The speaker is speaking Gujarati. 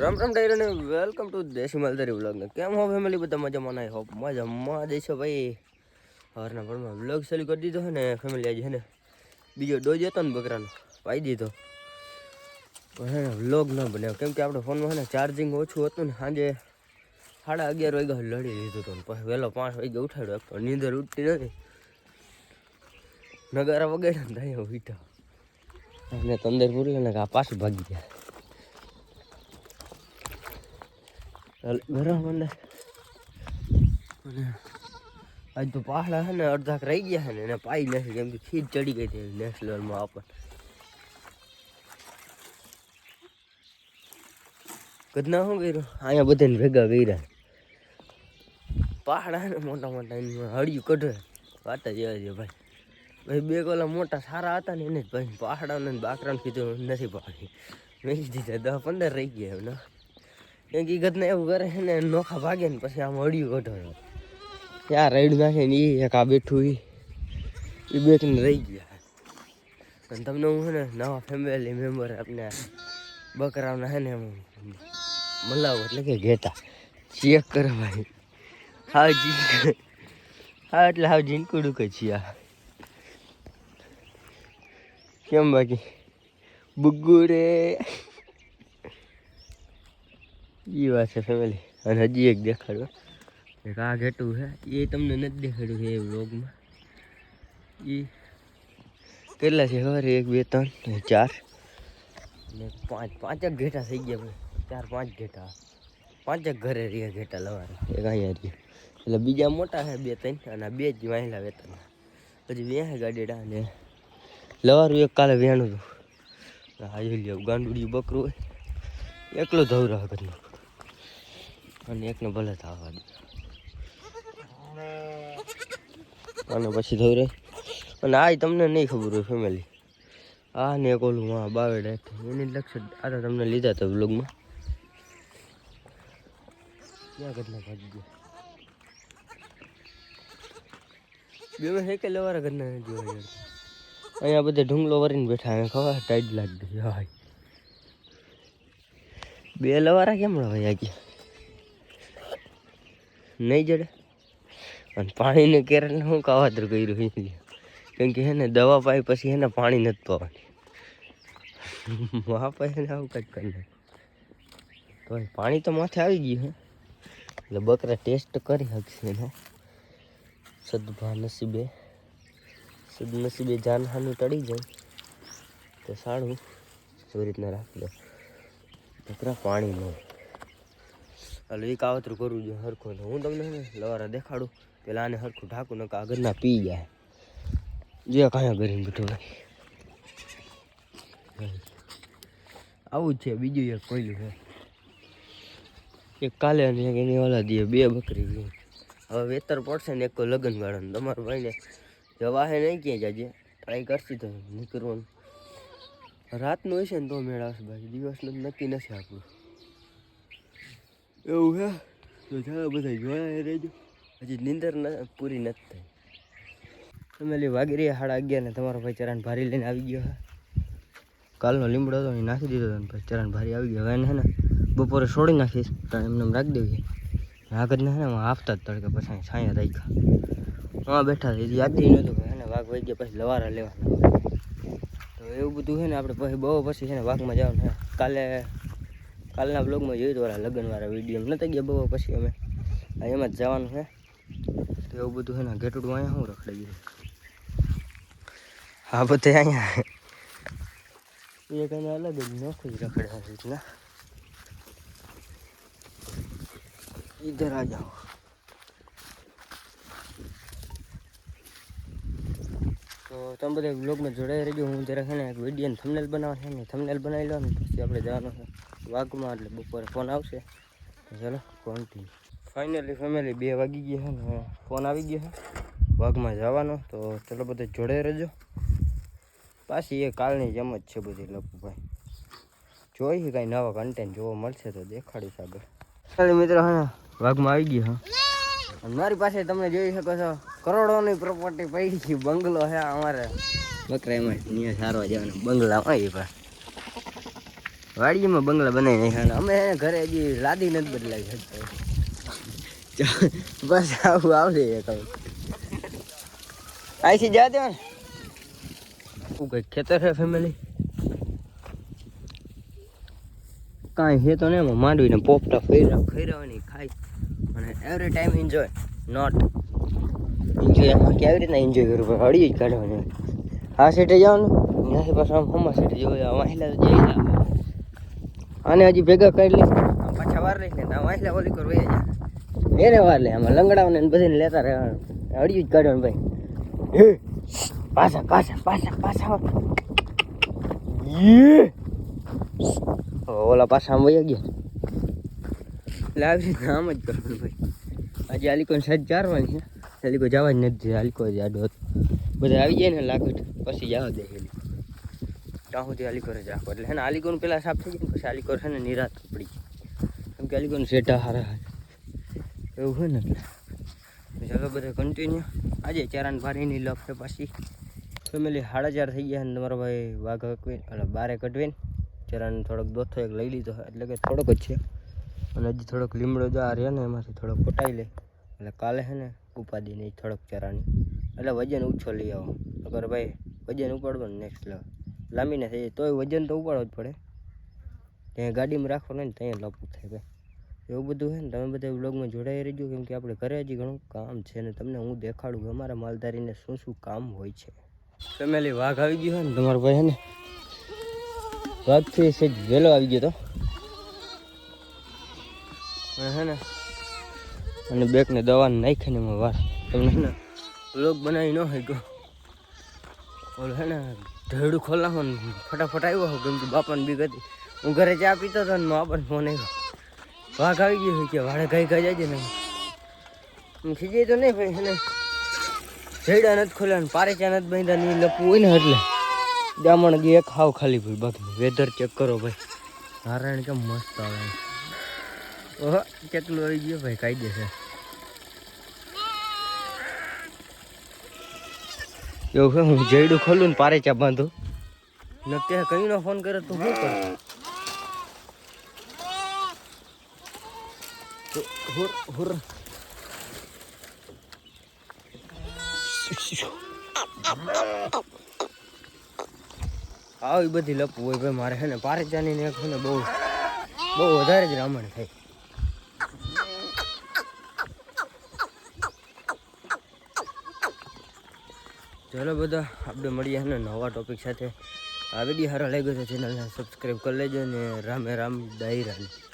રામ રામ ડાયરો ને વેલકમ ટુ દેશી માલધારી વ્લોગ ને કેમ હો ફેમિલી બધા મજામાં ના હો મજામાં દેશો ભાઈ હવારના પરમાં વ્લોગ ચાલુ કરી દીધો છે ને ફેમિલી આજે છે ને બીજો ડોઝ હતો ને બકરાનો પાઈ દીધો પણ હે ને વ્લોગ ન બન્યો કેમ કે આપણે ફોનમાં છે ને ચાર્જિંગ ઓછું હતું ને સાંજે 11:30 વાગ્યા લડી લીધું હતું પછી વહેલો 5 વાગે ઉઠાડ્યો તો નીંદર ઉઠતી નથી નગારા વગાડ્યા ને ત્યાં ઉઠ્યા અને તંદર પૂરી ને આ પાછું ભાગી ગયા ગરમ અને આજ તો પહાડા છે ને અડધાક રહી ગયા છે ને એને પાઈ નથી કેમ કે ખીર ચડી ગઈ હતી નેક્સ્ટ લેવલમાં આપણને કદના શું કર્યું અહીંયા બધાને ભેગા કર્યા પહાડા છે ને મોટા મોટા હળિયું કઢે વાત જ એવા છે ભાઈ ભાઈ બે કોલા મોટા સારા હતા ને એને જ ભાઈ પહાડાને બાકરાને કીધું નથી પાડી મેં કીધી 10-15 રહી ગયા એમને કેમ કે ગતને એવું કરે છે ને નોખા ભાગે ને પછી આમ હળિયું કઢો ત્યાં રાઈડ નાખે ને એ એક આ બેઠું એ બેઠને રહી ગયા અને તમને હું છે ને નવા ફેમિલી મેમ્બર આપણે બકરાના છે ને એમ મલાવ એટલે કે ઘેતા ચેક કરવાની હા જી હા એટલે હાવ જીનકુડું કે છીએ કેમ બાકી બુગ્ગુ રે એ વાત છે ફેમિલી અને હજી એક દેખાડ્યો એક આ ઘેટું છે એ તમને નથી દેખાડ્યું છે એ વ્લોગમાં એ કેટલા છે ખબર 1 2 3 4 ને 5 જ ઘેટા થઈ ગયા ભાઈ 4-5 ઘેટા 5 જ ઘરે રહ્યા ઘેટા લવારા એક અહીંયા રહ્યા એટલે બીજા મોટા છે 2-3 અને 2 જ વાહેલા વેતન પછી વ્યાહ ગાડીડા ને લવારું એક કાલે વ્યાણું હતું હા એ લ્યો ગાંડુડી બકરું હોય એકલો ધવરા ઘરનું અને એકને ભલે થવા દે અને પછી ધવરે અને આ તમને નહીં ખબર હોય ફેમિલી આ ને એક ઓલું હા બાવેડા એની લક્ષ આ તો તમને લીધા હતા વ્લોગમાં ક્યાં ઘરના ભાગી ગયા બે મેં સાયકલ લેવારા ઘરના નથી જોવા અહીંયા બધે ઢુંગલો વરીને બેઠા અહીંયા ખબર ટાઈટ લાગી ગઈ હા બે લવારા કેમ હોય ગયા નહીં જડે અને પાણીને કેરને શું કાવાતર કર્યું કેમ કે હે ને દવા પાઈ પછી એને પાણી નથી પાવાની વાપા એને આવું કંઈક કરી નાખ તો પાણી તો માથે આવી ગયું હે એટલે બકરા ટેસ્ટ કરી શકશે એનો સદનસીબે જાનહાની ટળી જાય તો સારું એવી રીતના રાખી દો બકરા પાણી ન હાલ એ કાવતરું કરવું જોઈએ હરખું હું તમને લવારા દેખાડું પેલા આને હરખું ઢાંકું ને આગળના પી જાય જે કાંઈ કરીને બેઠો આવું જ છે બીજું એક કોયલું છે એક કાલે અને એક એની ઓલા દે 2 બકરી હવે વેતર પડશે ને એક કોઈ લગ્ન વાળાને તમારા ભાઈને જવા હે નહીં ક્યાંય જાજે ટ્રાય કરશી તો નીકળવાનું રાતનું હોય છે ને તો મેળ આવશે બાકી દિવસનું નક્કી નથી આપણું એવું હે તો ચાલો બધા જોયા રહેજો હજી નીંદર પૂરી નથી થઈ ફેમિલી વાગી રહ્યા 11:30 ને તમારો ભાઈ ચરાન ભારી લઈને આવી ગયો હે કાલનો લીમડો હતો એ નાખી દીધો હતો પછી ચરાન ભારી આવી ગયો હવે એને હે ને બપોરે છોડી નાખીશ તો એમને રાખી દેવી આગળને હે ને આપતા જ તડકે પછી છાંયા રાખ્યા હા બેઠા હતી યાદ જ નહોતું હે ને વાઘ વહી ગયા પછી લવારા લેવાના તો એવું બધું છે ને આપણે પછી બહુ પછી છે ને વાઘમાં જવાનું હે કાલના બ્લોગમાં જોયું વાળા લગ્નવાળા વિડીયો નહોતા ગયા બહુ પછી અમે એમાં જ જવાનું છે તો એવું બધું છે ને ઘેટુડું અહીંયા શું રખડાઈ ગયું હા બધે અહીંયા એક એને અલગ જ નોખું જ રખડ્યા રીતના इधर आ जाओ તો તમે બધા બ્લોગમાં જોડાઈ રહેજો હું જરાક છે ને એક વિડીયો થંબનેલ બનાવવાનું છે ને થંબનેલ બનાવી લો ને પછી આપણે જવાનું છે વાઘમાં એટલે બપોરે ફોન આવશે તો ચાલો કોન્ટિન્યુ ફાઇનલી ફેમિલી 2 વાગી ગયા છે ને ફોન આવી ગયો છે વાઘમાં જવાનો તો ચાલો બધા જોડાઈ રહેજો પાછી એ કાલની જેમ જ છે બધી લપુભાઈ જોઈ કાંઈ નવા કન્ટેન્ટ જોવા મળશે તો દેખાડીશ આગળ ચાલો મિત્રો હા વાઘમાં આવી ગયો હા મારી પાસે તમે જોઈ શકો છો કરોડોની પ્રોપર્ટી પડી છે બંગલો છે અમારે બકરા એમાં સારવા જવાનો બંગલામાં એ પણ વાડીમાં બંગલા બનાવી નાખ્યા અમે ઘરે હજી લાદી નથી બદલાવી શકતા બસ આવું આવડે કહું અહીંથી જા દે શું કંઈક ખેતર છે ફેમિલી કાંઈ છે તો નહીં એમાં માંડવીને પોપટા ખૈરાવાની ખાઈ અને every time enjoy not enjoy એમાં કેવી રીતના એન્જોય કરવું પડે હળી જ કાઢવાની આ સેટે જવાનું ત્યાંથી પાછું આમ હમા સેટે જવું વાહિલા તો જઈ આને હજી ભેગા કરી લે પાછા વાર લઈને વાહિલા ઓલી કર વહી જાય એને વાર લે આમાં લંગડાઓને બધાને લેતા રહેવાનું હળિયું જ કાઢવાનું ભાઈ હે પાછા પાછા પાછા પાછા ઓલા પાછા આમ વહી ગયા એટલે આવી રીતના આમ જ કરવાનું ભાઈ આજે આલિકોને સાજ ચારવાની છે આલિકો જવા જ નથી આલિકો જ આડો હતો બધા આવી જાય ને લાગટ પછી જવા દે હેલી ત્યાં સુધી આલિકોર જ રાખો એટલે હે ને આલિકોનું પેલા સાફ થઈ જાય ને પછી આલિકોર છે ને નિરાત પડી કેમ કે આલિકોનું સેટા હારા એવું હોય ને એટલે ચાલો બધા કન્ટિન્યુ આજે ચારાને ભારીની લપ છે પાછી ફેમિલી 4:30 થઈ ગયા ને તમારો ભાઈ વાઘ હકવીને એટલે બારે કઢવીને ચારાને થોડોક દોથો એક લઈ લીધો એટલે કે થોડોક જ છે અને હજી થોડોક લીમડો જો આ રહે ને એમાંથી થોડોક કોટાઈ લે એટલે કાલે છે ને ઉપાદી નહીં થોડોક ચારાની એટલે વજન ઓછો લઈ આવો અગર ભાઈ વજન ઉપાડવાનું નેક્સ્ટ લેવલ લાંબીને થઈ જાય તોય વજન તો ઉપાડવો જ પડે ત્યાં ગાડીમાં રાખવાનું ને ત્યાં લપવું થાય ભાઈ એવું બધું છે ને તમે બધા વ્લોગમાં જોડાઈ રહેજો કેમ કે આપણે ઘરે હજી ઘણું કામ છે ને તમને હું દેખાડું કે અમારા માલધારીને શું શું કામ હોય છે ફેમિલી વાઘ આવી ગયો ને તમારો ભાઈ હે ને વાઘથી સેજ વહેલો આવી ગયો તો હે ને અને બેકને દવાને નાખીને એમાં વાર તમને હે ને વ્લોગ બનાવી ન હોય ગયો ઓલો હે ને ઢેડું ખોલાવો ને ફટાફટ આવ્યો હો કેમ કે બાપાને બીક હતી હું ઘરે ચા પીતો હતો ને બાપાને ફોન આવ્યો વાઘ આવી ગયો કે વાળે ગાઈ જાય છે ને હું ખીજાઈ તો નહીં ભાઈ એને ઢેડા નથી ખોલ્યા ને પારેચા નથી બાંધ્યા ને લપવું હોય ને એટલે દામણ ગઈ એક હાવ ખાલી ભાઈ બાકી વેધર ચેક કરો ભાઈ નારાયણ કેમ મસ્ત આવે ઓહો કેટલું આવી ગયો ભાઈ કાયદે છે એવું છે હું જેડું ખોલું ને પારેચા બાંધું ને ત્યાં કઈ નો ફોન કર્યો તું શું કર હુર આવી બધી લપવું હોય ભાઈ મારે છે ને પારેચાની ને છે ને બહુ વધારે જ રામણ થાય ચાલો બધા આપણે મળીએ ને નવા ટોપિક સાથે આ વિડીયો સારો લાગ્યો તો ચેનલને સબસ્ક્રાઈબ કરી લેજો ને રામે રામ દાયરાની